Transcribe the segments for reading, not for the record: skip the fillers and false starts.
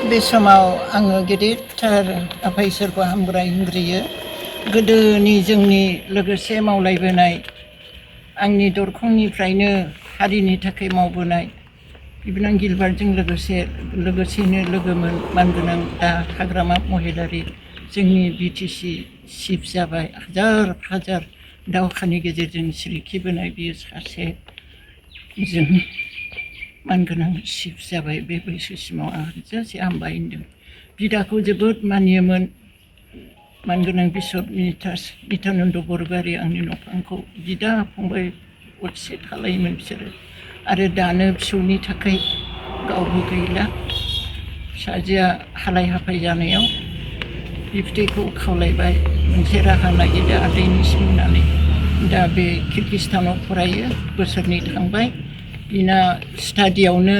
बे समाव आङो गिदिरथार आफा इसोरखौ हामग्रायग्रोयो। गोदोनि जोंनि लोगोसे मावलायबोनाय आंनि दरखंनिफ्रायनो हारिनि थाखाय मावबोनाय बिबोनां गिलबार्टजों लोगोसेनो लोगोमोन मानगोनां दा हाग्रामा महिलारि जोंनि बिटिसि चिफ जाबाय। हाजार हाजार दावहानि गेजेरजों सिरिखिबोनाय बियो सासे जों मानगोनां चिफ जाबाय। बे बैसोसिमाव आं हाजासे हामबाय होनदों। बिदाखौ जोबोद मानियोमोन मानगोनां बिशप नित्यानन्द बरगयारी आंनि न'खरखौ बिदा फंबाय असे थालायोमोन बिसोरो। आरो दानो फिसौनि थाखाय गावबो गैला, फिसाजोआ हालाय हाफाय जानायाव बिबथैखौ खावलायबाय मोनसे राहा नागिरदो आदैनिसिम होननानै। दा बे किर्गिस्तानाव फरायो, बोसोरनै थांबाय। बिना स्टाडियावनो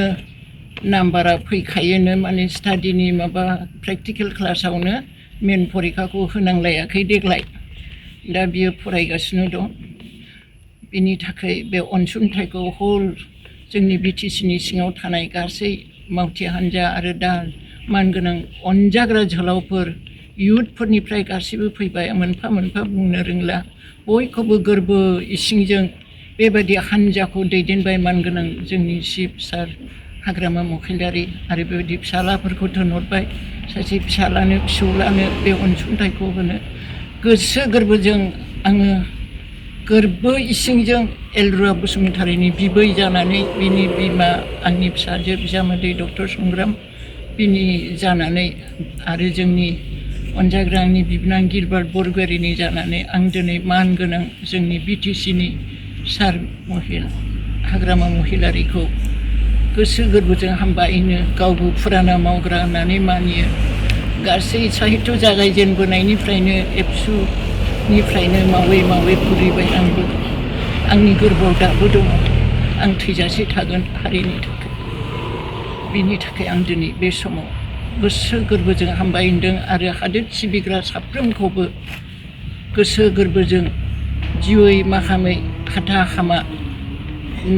नाम्बारा फैखायोनो, माने स्टाडिनि माबा प्रेक्टिकेल क्लासावनो मेन परिखाखौ होनांलायाखै देग्लाय। दा बियो फरायगासिनो दं। बिनि थाखाय बे अनसुंथाइखौ हल जोंनि बिटिसिनि सिङाव थानाय गासै मावथि हान्जा आरो दा मानगोनां अनजाग्रा जोहोलावफोर इयुथफोरनिफ्राय गासैबो फैबाय। मोनफा मोनफा बुंनो रोंला, बयखौबो गोरबो इसिंजों बेबायदि हान्जाखौ दैदेनबाय मानगोनां जोंनि चिफ सार हाग्रामा महिलारि। आरो बेबायदि फिसालाफोरखौ थिनहरबाय सासे फिसालानो फिसौलानो बे अनसुंथाइखौ होनो। गोसो गोरबोजों आङो गोरबो इसिंजों एलरुवा बसुमतारीनि बिबै जानानै बिनि बिमा आंनि फिसाजो बिजामादै डक्टर संग्राम बिनि जानानै आरो जोंनि अनजाग्रा आंनि बिबोनां गिलबार्ट बरगयारीनि जानानै आं दिनै मानगोनां जोंनि बिटिसिनि सार हाग्रामा महिलारिखौ गोसो गोरबोजों हामबायनो। गावबो फुराना मावग्रा होननानै मानियो। गासै साहित्य जागायजेनबोनायनिफ्रायनो एबसुनिफ्रायनो मावै मावै बुरैबाय आंबो। आंनि गोरबोआव दाबो दङ। आं थैजासे थागोन हारिनि थाखाय। बिनि थाखाय आं दिनै बे समाव गोसो गोरबोजों हामबाय होनदों आरो हादोर सिबिग्रा साफ्रोमखौबो गोसो गोरबोजों जिउयै माहामै हाथा हामा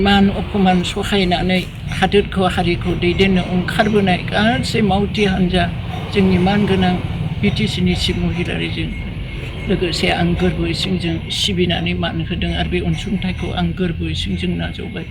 मान अपमान सहायनानै हादोरखौ हारिखौ दैदेननो ओंखारबोनाय गासै मावथि हान्जा जोंनि मानगोनां बिटिसिनि चिफ महिलारिजों लोगोसे आं गोरबो इसिंजों सिबिनानै मान होदों आरो बे अनसुंथाइखौ आं गोरबो इसिंजों नाजावबाय।